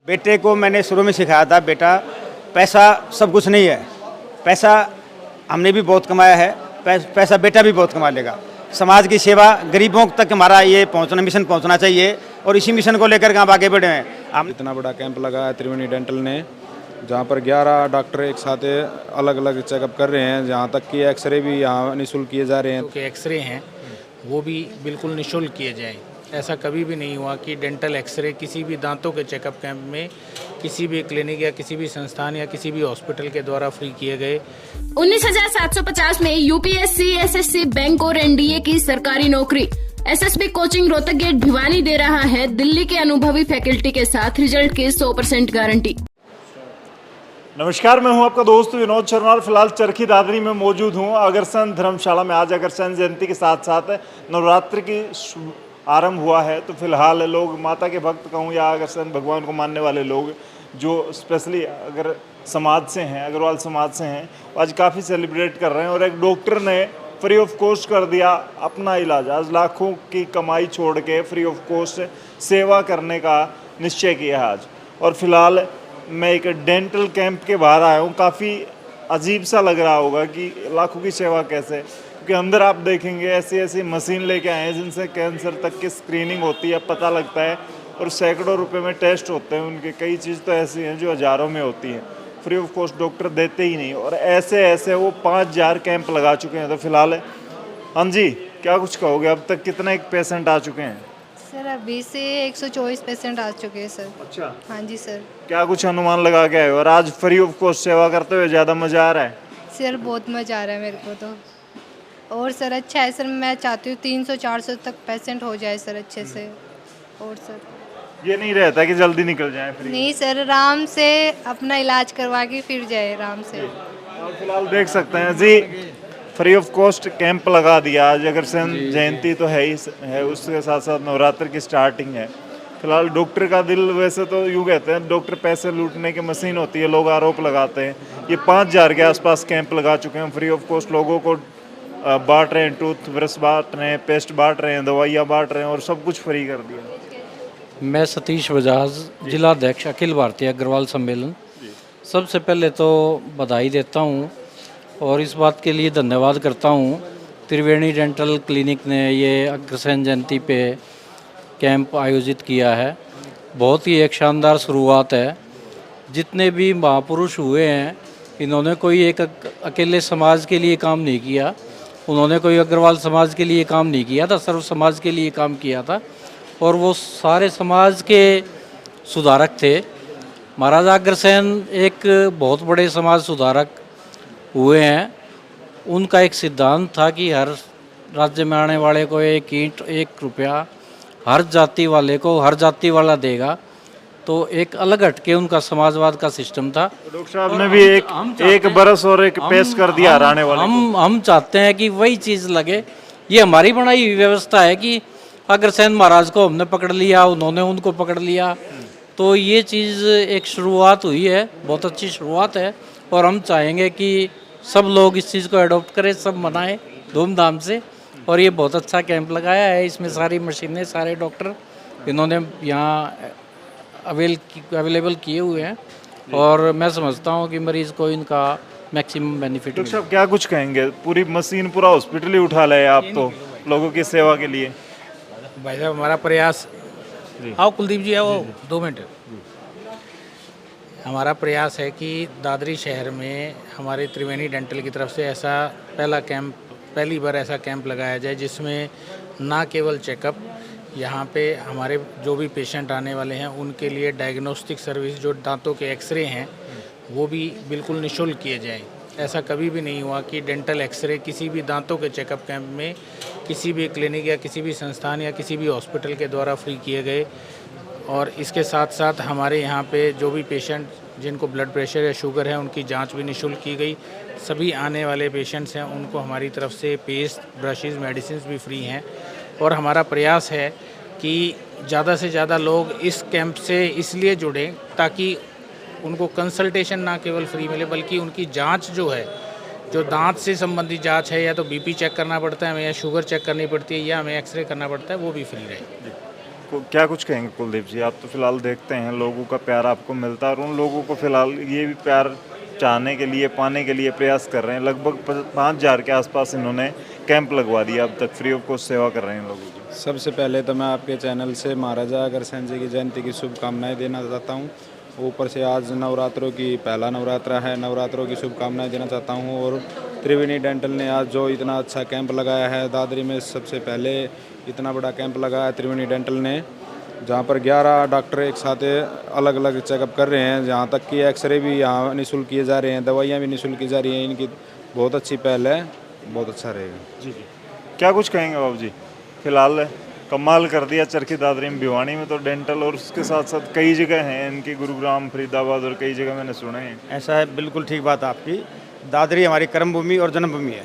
बेटे को मैंने शुरू में सिखाया था, बेटा पैसा सब कुछ नहीं है, पैसा हमने भी बहुत कमाया है, पैसा बेटा भी बहुत कमा लेगा। समाज की सेवा, गरीबों तक हमारा ये पहुंचना, मिशन पहुंचना चाहिए और इसी मिशन को लेकर के आप आगे बढ़े हैं। हम इतना बड़ा कैंप लगाया त्रिवेणी डेंटल ने, जहाँ पर 11 डॉक्टर एक साथ अलग अलग चेकअप कर रहे हैं, जहाँ तक कि एक्सरे भी यहाँ निःशुल्क किए जा रहे हैं। जो एक्सरे हैं वो भी बिल्कुल निःशुल्क किए जाएं। ऐसा कभी भी नहीं हुआ कि डेंटल एक्सरे किसी भी दांतों के चेकअप कैंप में किसी भी क्लिनिक या किसी भी संस्थान या किसी भी हॉस्पिटल के द्वारा फ्री किए गए। 19,750 में यूपीएससी, एसएससी, बैंक और एनडीए की सरकारी नौकरी। SSB coaching Rohtak gate Bhiwani दे रहा है दिल्ली के अनुभवी फैकल्टी के साथ रिजल्ट की 100% गारंटी। नमस्कार, मैं हूं आपका दोस्त विनोद शर्मा और फिलहाल चरखी दादरी में मौजूद हूं अग्रसेन धर्मशाला में। आज अग्रसेन जयंती के साथ साथ नवरात्रि की आरंभ हुआ है, तो फिलहाल लोग माता के भक्त कहूँ या अग्रसेन भगवान को मानने वाले लोग जो स्पेशली अगर समाज से हैं, अग्रवाल समाज से हैं, आज काफ़ी सेलिब्रेट कर रहे हैं। और एक डॉक्टर ने फ्री ऑफ कॉस्ट कर दिया अपना इलाज। आज लाखों की कमाई छोड़ के फ्री ऑफ कॉस्ट सेवा करने का निश्चय किया है आज। और फिलहाल मैं एक डेंटल कैंप के बाहर आया हूँ। काफ़ी अजीब सा लग रहा होगा कि लाखों की सेवा कैसे, क्योंकि अंदर आप देखेंगे ऐसी ऐसी मशीन लेके आए हैं जिनसे कैंसर तक की स्क्रीनिंग होती है, पता लगता है, और सैकड़ों रुपए में टेस्ट होते हैं उनके। कई चीज़ तो ऐसी हैं जो हज़ारों में होती हैं, फ्री ऑफ कॉस्ट डॉक्टर देते ही नहीं। और ऐसे वो 5,000 कैंप लगा चुके हैं। तो फिलहाल हाँ जी, क्या कुछ कहोगे, अब तक कितने पेशेंट आ चुके हैं? सर अभी से 124 पेशेंट आ चुके हैं सर। अच्छा, हाँ जी सर। क्या कुछ अनुमान लगा के आए हो? और आज फ्री ऑफ कॉस्ट सेवा करते हुए ज़्यादा मज़ा आ रहा है? सर बहुत मज़ा आ रहा है मेरे को तो। और सर अच्छा है सर, मैं चाहती हूँ 300-400 तक पेशेंट हो जाए सर अच्छे से। और सर ये नहीं रहता कि जल्दी निकल जाए फ्री? नहीं सर, आराम से अपना इलाज करवा के फिर जाए आराम से। और फिलहाल देख सकते हैं जी, फ्री ऑफ कॉस्ट कैंप लगा दिया आज। अग्रसेन जयंती तो है ही है, उसके साथ साथ नवरात्र की स्टार्टिंग है। फिलहाल डॉक्टर का दिल, वैसे तो यूँ कहते हैं डॉक्टर पैसे लूटने की मशीन होती है, लोग आरोप लगाते हैं। ये 5,000 के आसपास कैंप लगा चुके हैं, फ्री ऑफ कॉस्ट लोगों को बांट रहे हैं, टूथ ब्रश बांट रहे हैं, पेस्ट बांट रहे हैं, दवाइयाँ बांट रहे हैं, और सब कुछ फ्री कर दिया। मैं सतीश बजाज, जिला अध्यक्ष अखिल भारतीय अग्रवाल सम्मेलन। सबसे पहले तो बधाई देता हूँ और इस बात के लिए धन्यवाद करता हूँ त्रिवेणी डेंटल क्लिनिक ने ये अग्रसेन जयंती पे कैंप आयोजित किया है। बहुत ही एक शानदार शुरुआत है। जितने भी महापुरुष हुए हैं, इन्होंने कोई एक अकेले समाज के लिए काम नहीं किया, उन्होंने कोई अग्रवाल समाज के लिए काम नहीं किया था, सर्व समाज के लिए काम किया था, और वो सारे समाज के सुधारक थे। महाराजा अग्रसेन एक बहुत बड़े समाज सुधारक हुए हैं। उनका एक सिद्धांत था कि हर राज्य में आने वाले को 1 ईंट 1 रुपया हर जाति वाले को हर जाति वाला देगा। तो एक अलग हटके उनका समाजवाद का सिस्टम था। डॉक्टर साहब ने भी एक बरस और एक पेश कर दिया हराने वाले को। हम चाहते हैं कि वही चीज़ लगे। ये हमारी बनाई हुई व्यवस्था है कि अग्रसेन महाराज को हमने पकड़ लिया, उन्होंने उनको पकड़ लिया। तो ये चीज़ एक शुरुआत हुई है, बहुत अच्छी शुरुआत है, और हम चाहेंगे कि सब लोग इस चीज़ को अडॉप्ट करें, सब मनाएं धूमधाम से। और ये बहुत अच्छा कैंप लगाया है, इसमें सारी मशीनें, सारे डॉक्टर इन्होंने यहाँ अवेलेबल किए हुए हैं, और मैं समझता हूँ कि मरीज़ को इनका मैक्सिमम बेनिफिट। डॉक्टर साहब क्या कुछ कहेंगे? पूरी मशीन, पूरा हॉस्पिटल ही उठा ले आप तो लोगों की सेवा के लिए। भाई साहब हमारा प्रयास, आओ कुलदीप जी आओ 2 मिनट। हमारा प्रयास है कि दादरी शहर में हमारे त्रिवेणी डेंटल की तरफ से ऐसा पहली बार ऐसा कैंप लगाया जाए जिसमें ना केवल चेकअप, यहाँ पे हमारे जो भी पेशेंट आने वाले हैं उनके लिए डायग्नोस्टिक सर्विस, जो दांतों के एक्सरे हैं वो भी बिल्कुल निःशुल्क किए जाएं। ऐसा कभी भी नहीं हुआ कि डेंटल एक्सरे किसी भी दांतों के चेकअप कैंप में किसी भी क्लिनिक या किसी भी संस्थान या किसी भी हॉस्पिटल के द्वारा फ्री किए गए। और इसके साथ साथ हमारे यहाँ पे जो भी पेशेंट जिनको ब्लड प्रेशर या शुगर है उनकी जांच भी निःशुल्क की गई। सभी आने वाले पेशेंट्स हैं उनको हमारी तरफ से पेस्ट, ब्रशेज़, मेडिसिन भी फ्री हैं। और हमारा प्रयास है कि ज़्यादा से ज़्यादा लोग इस कैंप से इसलिए जुड़ें ताकि उनको कंसल्टेशन ना केवल फ्री मिले बल्कि उनकी जांच जो है, जो दांत से संबंधित जांच है, या तो बीपी चेक करना पड़ता है हमें, या शुगर चेक करनी पड़ती है, या हमें एक्सरे करना पड़ता है, वो भी फ्री रहे। क्या कुछ कहेंगे कुलदीप जी? आप तो फिलहाल देखते हैं लोगों का प्यार आपको मिलता है और उन लोगों को फिलहाल ये भी प्यार चाहने के लिए, पाने के लिए प्रयास कर रहे हैं। लगभग 5,000 के आसपास इन्होंने कैंप लगवा दिया, अब तक फ्री ऑफ कॉस्ट सेवा कर रहे हैं लोगों की। सबसे पहले तो मैं आपके चैनल से महाराजा अग्रसेन जी की जयंती की शुभकामनाएं देना चाहता हूं। ऊपर से आज नवरात्रों की पहला नवरात्रा है, नवरात्रों की शुभकामनाएं देना चाहता हूं। और त्रिवेणी डेंटल ने आज जो इतना अच्छा कैंप लगाया है दादरी में, सबसे पहले इतना बड़ा कैंप लगाया त्रिवेणी डेंटल ने, जहां पर 11 डॉक्टर एक साथ अलग अलग चेकअप कर रहे हैं। जहां तक कि एक्सरे भी यहाँ निःशुल्क किए जा रहे हैं, दवाइयाँ भी निःशुल्क की जा रही हैं। इनकी बहुत अच्छी पहल है, बहुत अच्छा रहेगा। जी जी, क्या कुछ कहेंगे बाबू जी? फिलहाल कमाल कर दिया चरखी दादरी में, भिवानी में तो डेंटल, और उसके साथ साथ कई जगह हैं इनकी, गुरुग्राम, फरीदाबाद और कई जगह मैंने सुने हैं। ऐसा है, बिल्कुल ठीक बात आपकी। दादरी हमारी कर्मभूमि और जन्मभूमि है।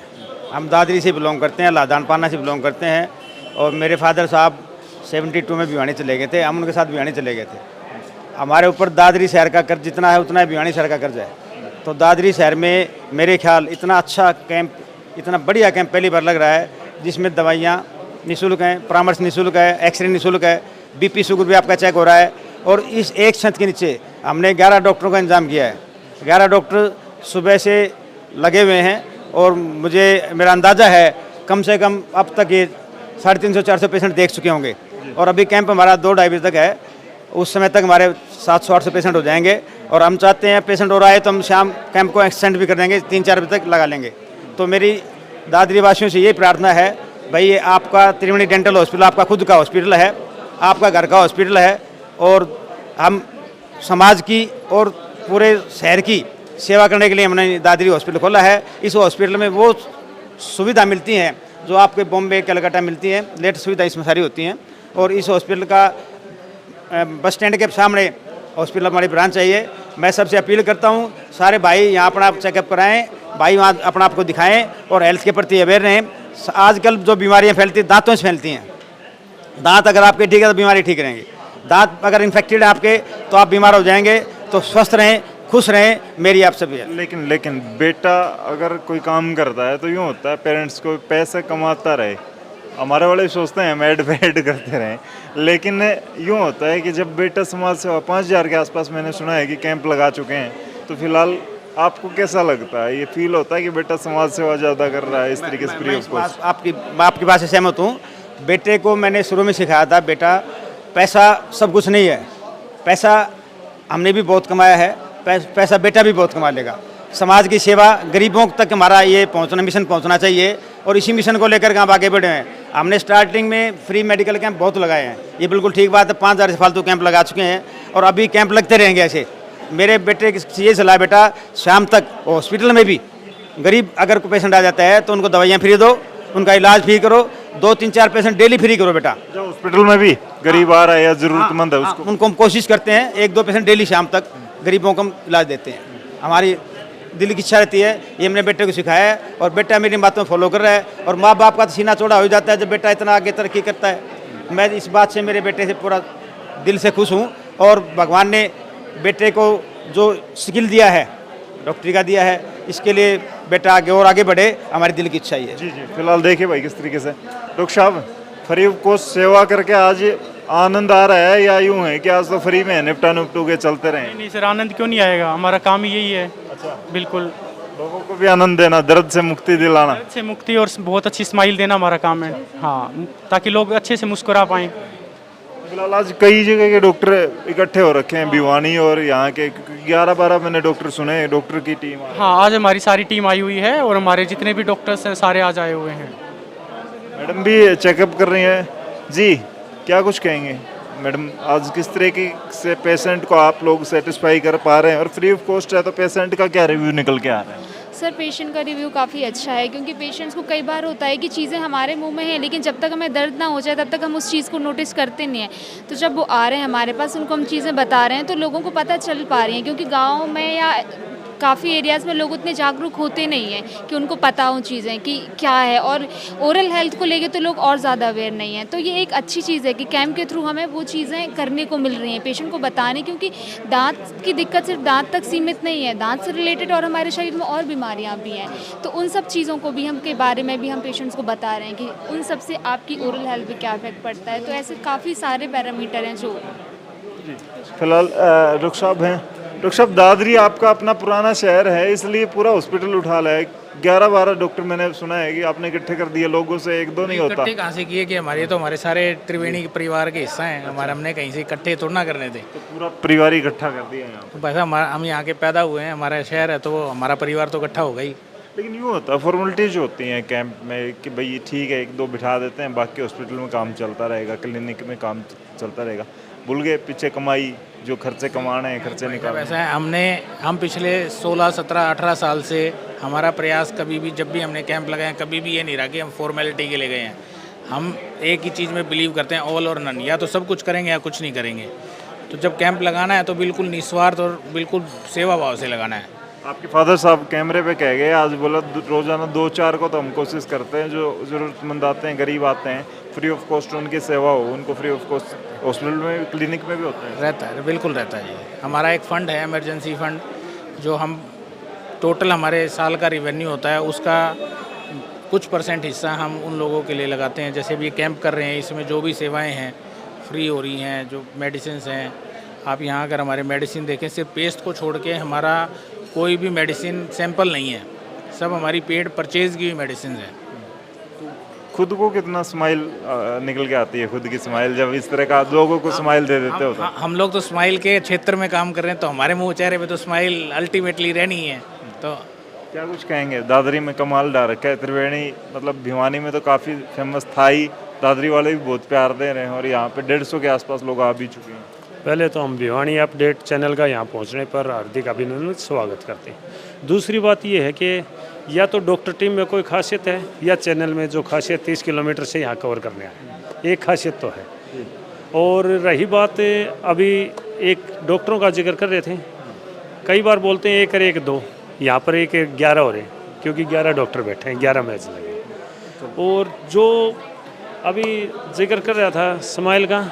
हम दादरी से बिलोंग करते हैं, लादान पाना से बिलोंग करते हैं। और मेरे फादर साहब 72 में भिवानी चले गए थे, हम उनके साथ भिवानी चले गए थे। हमारे ऊपर दादरी शहर का कर्ज जितना है उतना ही भिवानी शहर का कर्ज है। तो दादरी शहर में मेरे ख्याल इतना अच्छा कैंप, इतना बढ़िया कैंप पहली बार लग रहा है, जिसमें दवाइयाँ निःशुल्क हैं, परामर्श निःशुल्क है, एक्सरे निःशुल्क है, बीपी शुगर भी आपका चेक हो रहा है। और इस एक छत के नीचे हमने 11 डॉक्टरों का इंतजाम किया है। 11 डॉक्टर सुबह से लगे हुए हैं और मेरा अंदाज़ा है कम से कम अब तक ये 350-400 पेशेंट देख चुके होंगे। और अभी कैंप हमारा 2-2:30 बजे तक है, उस समय तक हमारे 700-800 पेशेंट हो जाएंगे। और हम चाहते हैं पेशेंट और आए तो हम शाम कैंप को एक्सटेंड भी कर देंगे, 3-4 बजे तक लगा लेंगे। तो मेरी दादरी वासियों से ये प्रार्थना है, भाई ये आपका त्रिवेणी डेंटल हॉस्पिटल आपका खुद का हॉस्पिटल है, आपका घर का हॉस्पिटल है। और हम समाज की और पूरे शहर की सेवा करने के लिए हमने दादरी हॉस्पिटल खोला है। इस हॉस्पिटल में वो सुविधा मिलती हैं जो आपके बॉम्बे, कलकत्ता मिलती हैं, लेटेस्ट सुविधा इसमें सारी होती हैं। और इस हॉस्पिटल का बस स्टैंड के सामने हॉस्पिटल हमारी ब्रांच चाहिए। मैं सबसे अपील करता हूँ, सारे भाई यहाँ अपना चेकअप कराएं, भाई वहाँ अपना आपको दिखाएं और हेल्थ के प्रति अवेयर रहें। आजकल जो बीमारियाँ फैलती हैं दांतों से फैलती हैं। दांत अगर आपके ठीक है तो बीमारी ठीक रहेंगी, दांत अगर इन्फेक्टेड है आपके तो आप बीमार हो जाएंगे। तो स्वस्थ रहें, खुश रहें, मेरी आप सभी। लेकिन बेटा अगर कोई काम करता है तो यूँ होता है पेरेंट्स को पैसे कमाता रहे, हमारे वाले सोचते हैं हम ऐड करते रहें। लेकिन यूँ होता है कि जब बेटा समाज सेवा 5,000 के आसपास मैंने सुना है कि कैंप लगा चुके हैं, तो फिलहाल आपको कैसा लगता है? ये फील होता है कि बेटा समाज सेवा ज़्यादा कर रहा है इस तरीके से फ्री ऑफ कॉस्ट? आपकी बात से सहमत हूँ। बेटे को मैंने शुरू में सिखाया था, बेटा पैसा सब कुछ नहीं है, पैसा हमने भी बहुत कमाया है, पैसा बेटा भी बहुत कमा लेगा। समाज की सेवा, गरीबों तक हमारा ये मिशन पहुंचना चाहिए और इसी मिशन को लेकर के हम आगे बढ़े हैं। हमने स्टार्टिंग में फ्री मेडिकल कैंप बहुत लगाए हैं, ये बिल्कुल ठीक बात है। 5,000 से फालतू कैंप लगा चुके हैं और अभी कैंप लगते रहेंगे ऐसे। मेरे बेटे की ये सलाह, बेटा शाम तक हॉस्पिटल में भी गरीब अगर कोई पेशेंट आ जाता है तो उनको दवाइयाँ फ्री दो, उनका इलाज फ्री करो, 2-3-4 पेशेंट डेली फ्री करो बेटा। जो हॉस्पिटल में भी गरीब आ रहा है या ज़रूरतमंद है उसको, उनको हम कोशिश करते हैं 1-2 पेशेंट डेली शाम तक गरीबों को हम इलाज देते हैं। हमारी दिल की इच्छा रहती है, ये हमने बेटे को सिखाया है और बेटा मेरी बातों में फॉलो कर रहा है। और माँ बाप का तो सीना चौड़ा हो जाता है जब बेटा इतना आगे तरक्की करता है। मैं इस बात से मेरे बेटे से पूरा दिल से खुश हूँ। और भगवान ने बेटे को जो स्किल दिया है, डॉक्टरी का दिया है, इसके लिए बेटा आगे बढ़े, हमारी दिल की इच्छा ही है। जी जी, फिलहाल देखिए भाई किस तरीके से डॉक्टर साहब फ्री ऑफ कॉस्ट सेवा करके आज आनंद आ रहा है या यूँ है कि आज तो फ्री में निपटा के चलते रहे? नहीं सर, आनंद क्यों नहीं आएगा, हमारा काम ही यही है। अच्छा, बिल्कुल लोगों को भी आनंद देना, दर्द से मुक्ति दिलाना। दर्द से मुक्ति और बहुत अच्छी स्माइल देना हमारा काम है। हाँ, ताकि लोग अच्छे से मुस्कुरा पाएँ। फिलहाल आज कई जगह के डॉक्टर इकट्ठे हो रखे हैं, भिवानी और यहाँ के 11-12 मैंने डॉक्टर सुने, डॉक्टर की टीम। हाँ, आज हमारी सारी टीम आई हुई है और हमारे जितने भी डॉक्टर्स हैं सारे आज आए हुए हैं। मैडम भी चेकअप कर रही हैं जी, क्या कुछ कहेंगे मैडम? आज किस तरीके से पेशेंट को आप लोग सेटिस्फाई कर पा रहे हैं और फ्री ऑफ कॉस्ट है तो पेशेंट का क्या रिव्यू निकल के आ रहा है? सर, पेशेंट का रिव्यू काफ़ी अच्छा है, क्योंकि पेशेंट्स को कई बार होता है कि चीज़ें हमारे मुंह में हैं लेकिन जब तक हमें दर्द ना हो जाए तब तक हम उस चीज़ को नोटिस करते नहीं हैं। तो जब वो आ रहे हैं हमारे पास, उनको हम चीज़ें बता रहे हैं तो लोगों को पता चल पा रही हैं, क्योंकि गाँव में या काफ़ी एरियाज़ में लोग उतने जागरूक होते नहीं हैं कि उनको पता हो चीज़ें कि क्या है, और ओरल हेल्थ को लेके तो लोग और ज़्यादा अवेयर नहीं हैं। तो ये एक अच्छी चीज़ है कि कैंप के थ्रू हमें वो चीज़ें करने को मिल रही हैं, पेशेंट को बताने, क्योंकि दांत की दिक्कत सिर्फ दांत तक सीमित नहीं है, दांत से रिलेटेड और हमारे शरीर में और बीमारियाँ भी हैं। तो उन सब चीज़ों को भी हम के बारे में भी हम पेशेंट्स को बता रहे हैं कि उन सब से आपकी ओरल हेल्थ पे क्या इफेक्ट पड़ता है। तो ऐसे काफ़ी सारे पैरामीटर हैं जो फिलहाल डॉक्टर साहब हैं। डॉक्टर साहब, दादरी आपका अपना पुराना शहर है, इसलिए पूरा हॉस्पिटल उठा ला है। 11-12 डॉक्टर मैंने सुना है कि आपने इकट्ठे कर दिए, लोगों से एक दो नहीं होता। इकट्ठे कहाँ से किए कि हमारे सारे त्रिवेणी के परिवार के हिस्सा हैं हमारे, हमने कहीं से इकट्ठे थोड़ा ना करने थे। तो पूरा परिवार इकट्ठा कर दिया यहाँ पे। तो वैसा हम यहाँ के पैदा हुए हैं, हमारा शहर है, तो हमारा परिवार तो इकट्ठा होगा ही। लेकिन यूँ होता है, फॉर्मेलिटीज होती हैं कैंप में कि भाई ठीक है, एक दो बिठा देते हैं, बाकी हॉस्पिटल में काम चलता रहेगा, क्लिनिक में काम चलता रहेगा। भूल गए पीछे कमाई, जो खर्चे कमाने हैं, खर्चे निकालने। वैसा है, हम पिछले 16, 17, 18 साल से हमारा प्रयास कभी भी, जब भी हमने कैंप लगाए, कभी भी ये नहीं रहा कि हम फॉर्मेलिटी के लिए गए हैं। हम एक ही चीज़ में बिलीव करते हैं, ऑल और नन, या तो सब कुछ करेंगे या कुछ नहीं करेंगे। तो जब कैंप लगाना है तो बिल्कुल निस्वार्थ और बिल्कुल सेवा भाव से लगाना है। आपके फादर साहब कैमरे पे कह गए आज, बोला रोजाना 2-4 को तो हम कोशिश करते हैं, जो ज़रूरतमंद आते हैं, गरीब आते हैं, फ्री ऑफ कॉस्ट उनकी सेवा हो, उनको फ्री ऑफ कॉस्ट हॉस्पिटल में, क्लिनिक में भी होता है। रहता है, बिल्कुल रहता है जी। हमारा एक फ़ंड है, इमरजेंसी फ़ंड, जो हम टोटल हमारे साल का रिवेन्यू होता है उसका कुछ % हिस्सा हम उन लोगों के लिए लगाते हैं। जैसे भी कैंप कर रहे हैं, इसमें जो भी सेवाएं हैं फ्री हो रही हैं, जो मेडिसिन हैं, आप यहाँ अगर हमारे मेडिसिन देखें, सिर्फ पेस्ट को छोड़ के हमारा कोई भी मेडिसिन सैंपल नहीं है, सब हमारी पेड परचेज की मेडिसिन है। खुद को कितना स्माइल निकल के आती है, खुद की स्माइल, जब इस तरह का लोगों को स्माइल दे देते हो? हम लोग तो स्माइल के क्षेत्र में काम कर रहे हैं, तो हमारे मुंह चेहरे पे तो स्माइल अल्टीमेटली रहनी है। तो क्या कुछ कहेंगे? दादरी में कमाल डाल रखा है, त्रिवेणी मतलब भिवानी में तो काफ़ी फेमस था ही, दादरी वाले भी बहुत प्यार दे रहे हैं, और यहाँ पे 150 के आसपास लोग आ भी चुके हैं। पहले तो हम भिवानी अपडेट चैनल का यहाँ पहुँचने पर हार्दिक अभिनंदन, स्वागत करते हैं। दूसरी बात ये है कि या तो डॉक्टर टीम में कोई खासियत है, या चैनल में जो खासियत 30 किलोमीटर से यहाँ कवर करने आए, एक खासियत तो है। और रही बात, अभी एक डॉक्टरों का जिक्र कर रहे थे, कई बार बोलते हैं 1 और 1 2, यहाँ पर 1 और 11 हो रहे हैं, क्योंकि 11 डॉक्टर बैठे हैं, 11 मैच लगे। और जो अभी जिक्र कर रहा था स्माइल का,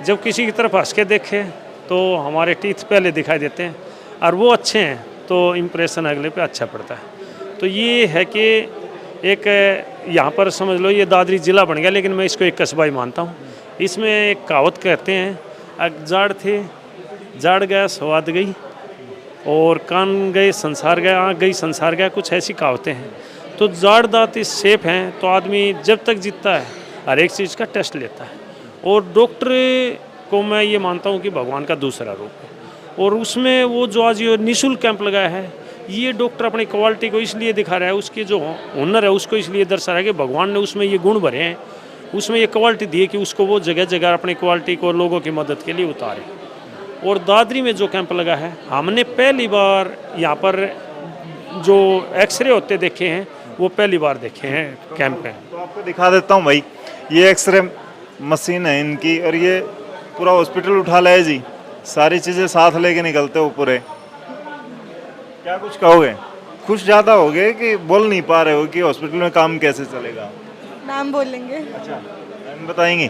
जब किसी की तरफ हंस के देखे तो हमारे टीथ पहले दिखाई देते हैं, और वो अच्छे हैं तो इम्प्रेशन अगले पे अच्छा पड़ता है। तो ये है कि एक यहाँ पर समझ लो ये दादरी ज़िला बन गया, लेकिन मैं इसको एक कस्बा ही मानता हूँ। इसमें एक कहावत कहते हैं, जाड़ थे जाड़ गया स्वाद गई, और कान गए संसार गया, आँख गई संसार गया, कुछ ऐसी कहावतें हैं। तो जाड़ दांत इस शेप हैं, तो आदमी जब तक जीतता है हर एक चीज़ का टेस्ट लेता है। और डॉक्टर को मैं ये मानता हूँ कि भगवान का दूसरा रूप है, और उसमें वो जो आज ये निःशुल्क कैंप लगाया है, ये डॉक्टर अपनी क्वालिटी को इसलिए दिखा रहा है, उसके जो हुनर है उसको इसलिए दर्शा रहा है कि भगवान ने उसमें ये गुण भरे हैं, उसमें ये क्वालिटी दी है कि उसको वो जगह जगह अपनी क्वालिटी को लोगों की मदद के लिए उतारे। और दादरी में जो कैंप लगा है, हमने पहली बार यहाँ पर जो एक्सरे होते देखे हैं, वो पहली बार देखे हैं कैंप में। तो आपको दिखा देता हूँ भाई, ये एक्सरे मशीन है इनकी, और ये पूरा हॉस्पिटल उठा लाए जी, सारी चीज़ें साथ लेके निकलते हो पूरे। क्या कुछ कहोगे? खुश ज़्यादा हो गए कि बोल नहीं पा रहे हो कि हॉस्पिटल में काम कैसे चलेगा? नाम बोलेंगे। अच्छा, हम बताएंगे।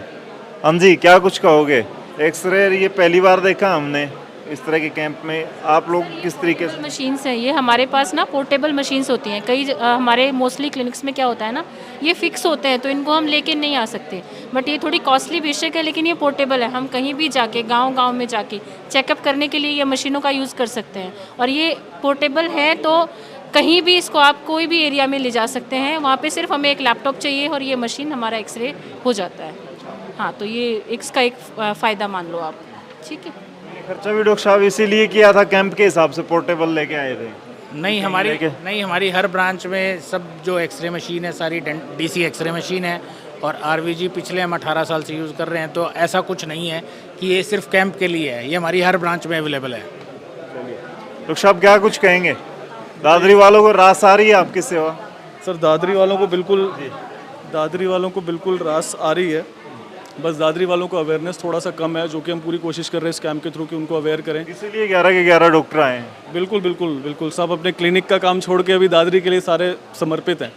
हम जी, क्या कुछ कहोगे? एक्सरे ये पहली बार देखा हमने इस तरह के कैंप में, आप लोग किस तरीके से? मशीन्स हैं ये हमारे पास ना, पोर्टेबल मशीन्स होती हैं। कई हमारे मोस्टली क्लिनिक्स में क्या होता है ना, ये फिक्स होते हैं, तो इनको हम लेके नहीं आ सकते। बट ये थोड़ी कॉस्टली बेशक है, लेकिन ये पोर्टेबल है, हम कहीं भी जाके गांव में जाके चेकअप करने के लिए ये मशीनों का यूज़ कर सकते हैं। और ये पोर्टेबल है, तो कहीं भी इसको आप कोई भी एरिया में ले जा सकते हैं। वहाँ पे सिर्फ हमें एक लैपटॉप चाहिए और ये मशीन हमारा एक्सरे हो जाता है। हाँ, तो ये इसका एक फ़ायदा मान लो आप। ठीक है, खर्चा भी डॉक्टर साहब इसीलिए किया था, कैंप के हिसाब से पोर्टेबल लेके आए थे? नहीं, हमारी हर ब्रांच में सब जो एक्सरे मशीन है सारी डीसी एक्सरे मशीन है, और आरवीजी पिछले हम 18 साल से यूज़ कर रहे हैं। तो ऐसा कुछ नहीं है कि ये सिर्फ कैंप के लिए है, ये हमारी हर ब्रांच में अवेलेबल है। डॉक्टर साहब क्या कुछ कहेंगे? दादरी वालों को रास आ रही है आपकी सेवा? सर, दादरी वालों को बिल्कुल रास आ रही है, बस दादरी वालों को अवेयरनेस थोड़ा सा कम है, जो कि हम पूरी कोशिश कर रहे हैं इस कैंप के थ्रू कि उनको अवेयर करें। इसीलिए 11 के 11 डॉक्टर आए हैं। बिल्कुल बिल्कुल बिल्कुल, सब अपने क्लिनिक का काम छोड़ के अभी दादरी के लिए सारे समर्पित हैं।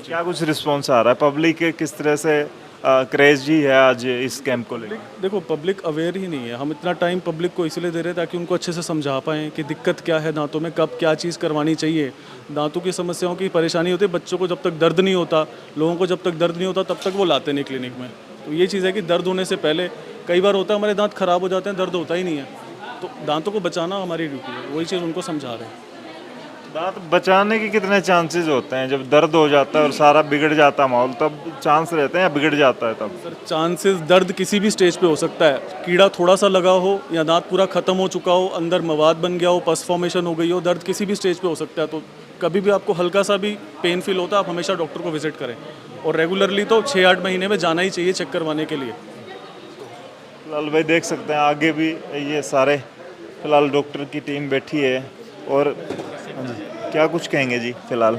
क्या कुछ रिस्पॉन्स आ रहा है पब्लिक के, किस तरह से क्रेज जी है आज इस कैंप को लेकर? देखो, पब्लिक अवेयर ही नहीं है। हम इतना टाइम पब्लिक को इसलिए दे रहे हैं ताकि उनको अच्छे से समझा पाएँ कि दिक्कत क्या है दांतों में, कब क्या चीज़ करवानी चाहिए। दांतों की समस्याओं की परेशानी होती है, बच्चों को जब तक दर्द नहीं होता, लोगों को जब तक दर्द नहीं होता तब तक वो लाते नहीं क्लिनिक में। तो ये चीज़ है कि दर्द होने से पहले कई बार होता है हमारे दांत खराब हो जाते हैं, दर्द होता ही नहीं है, तो दांतों को बचाना हमारी ड्यूटी है, वही चीज़ उनको समझा रहे हैं। दांत बचाने के कितने चांसेस होते हैं? जब दर्द हो जाता है और सारा बिगड़ जाता है माहौल, तब चांस रहते हैं या बिगड़ जाता है तब? सर, चांसेस दर्द किसी भी स्टेज पे हो सकता है। कीड़ा थोड़ा सा लगा हो या दांत पूरा ख़त्म हो चुका हो, अंदर मवाद बन गया हो, पस फॉर्मेशन हो गई हो, दर्द किसी भी स्टेज पे हो सकता है। तो कभी भी आपको हल्का सा भी पेन फील होता है, आप हमेशा डॉक्टर को विजिट करें, और रेगुलरली तो 6-8 महीने में जाना ही चाहिए चेक करवाने के लिए। फिलहाल भाई देख सकते हैं आगे भी ये सारे फिलहाल डॉक्टर की टीम बैठी है। और क्या कुछ कहेंगे जी फिलहाल,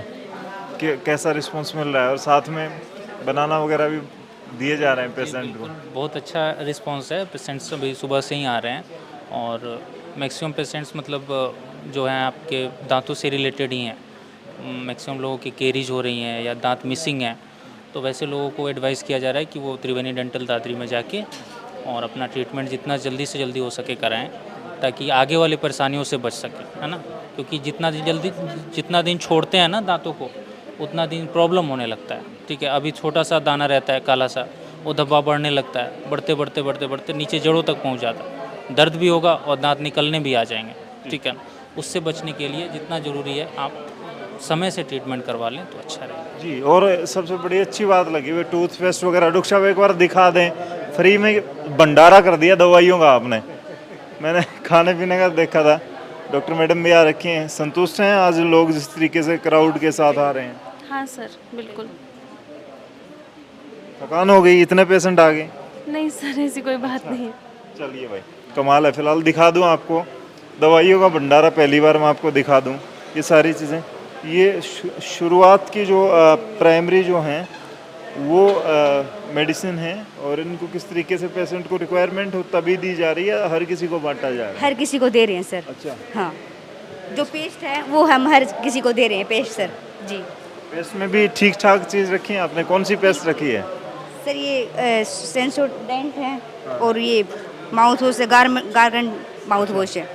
कैसा रिस्पांस मिल रहा है? और साथ में बनाना वगैरह भी दिए जा रहे हैं पेशेंट को? बहुत अच्छा रिस्पांस है, पेशेंट्स अभी सुबह से ही आ रहे हैं, और मैक्सिमम पेशेंट्स मतलब जो हैं आपके दांतों से रिलेटेड ही हैं। मैक्सिमम लोगों की केरीज हो रही हैं या दांत मिसिंग हैं, तो वैसे लोगों को एडवाइस किया जा रहा है कि वो त्रिवेणी डेंटल दादरी में जाके और अपना ट्रीटमेंट जितना जल्दी से जल्दी हो सके कराएं, ताकि आगे वाली परेशानियों से बच सके, है ना। क्योंकि जितना दिन छोड़ते हैं ना दांतों को, उतना दिन प्रॉब्लम होने लगता है। ठीक है, अभी छोटा सा दाना रहता है काला सा, वो धब्बा बढ़ने लगता है, बढ़ते बढ़ते बढ़ते बढ़ते नीचे जड़ों तक पहुंच जाता है, दर्द भी होगा और दांत निकलने भी आ जाएंगे। ठीक है, उससे बचने के लिए जितना ज़रूरी है आप समय से ट्रीटमेंट करवा लें तो अच्छा रहेगा जी। और सबसे बड़ी अच्छी बात लगी हुई टूथपेस्ट वगैरह, डॉक्टर साहब एक बार दिखा दें, फ्री में भंडारा कर दिया दवाइयों का आपने। मैंने खाने पीने का देखा था, डॉक्टर मैडम भी आ रखी हैं। संतुष्ट हैं आज लोग जिस तरीके से क्राउड के साथ आ रहे हैं? हाँ सर, बिल्कुल। थकान हो गई, इतने पेशेंट आ गए? नहीं सर, ऐसी कोई बात नहीं है। चलिए भाई, कमाल है। फिलहाल दिखा दूं आपको दवाइयों का भंडारा, पहली बार मैं आपको दिखा दूं ये सारी चीज़ें। ये शुरुआत की जो प्राइमरी जो हैं वो मेडिसिन है, और इनको किस तरीके से पेशेंट को रिक्वायरमेंट हो तभी दी जा रही है, हर किसी को बांटा जा रहा है? हर किसी को दे रहे हैं सर। अच्छा, हाँ, जो पेस्ट है वो हम हर किसी को दे रहे हैं पेस्ट सर जी। पेस्ट में भी ठीक ठाक चीज़ रखी है आपने? कौन सी पेस्ट रखी है सर? ये सेंसोडेंट है और ये माउथ वॉश है, गार्गन माउथ वॉश है।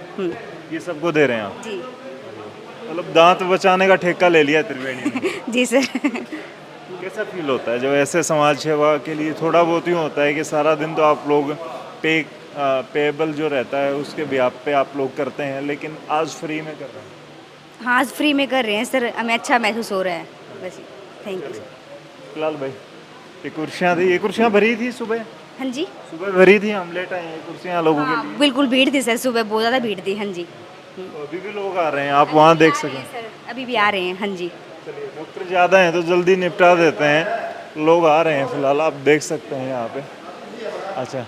ये सबको दे रहे हैं आप जी? मतलब दांत बचाने का ठेका ले लिया त्रिवेणी ने। जी सर। कैसा फील होता है जब ऐसे समाज सेवा के लिए थोड़ा बहुत यूँ होता है कि सारा दिन तो आप लोग पेएबल जो रहता है उसके ब्याप पे आप लोग करते हैं, लेकिन आज फ्री में कर रहे हैं? हाँ, आज फ्री में कर रहे हैं सर, हमें अच्छा महसूस हो रहा है बस। Thank you sir. फिलहाल भाई ये कुर्सियाँ थी, ये कुर्सियाँ भरी थी सुबह? हाँ जी, सुबह भरी थी, हम लेट आए हैं कुर्सियाँ लोगों के लिए। बिल्कुल भीड़ थी सर, सुबह बहुत ज़्यादा भीड़ थी। हाँ जी, तो अभी भी लोग आ रहे हैं, आप वहाँ देख सकें? सर अभी भी आ रहे हैं। हाँ जी, चलिए, डॉक्टर ज़्यादा हैं तो जल्दी निपटा देते हैं, लोग आ रहे हैं फिलहाल, आप देख सकते हैं यहाँ पे। अच्छा,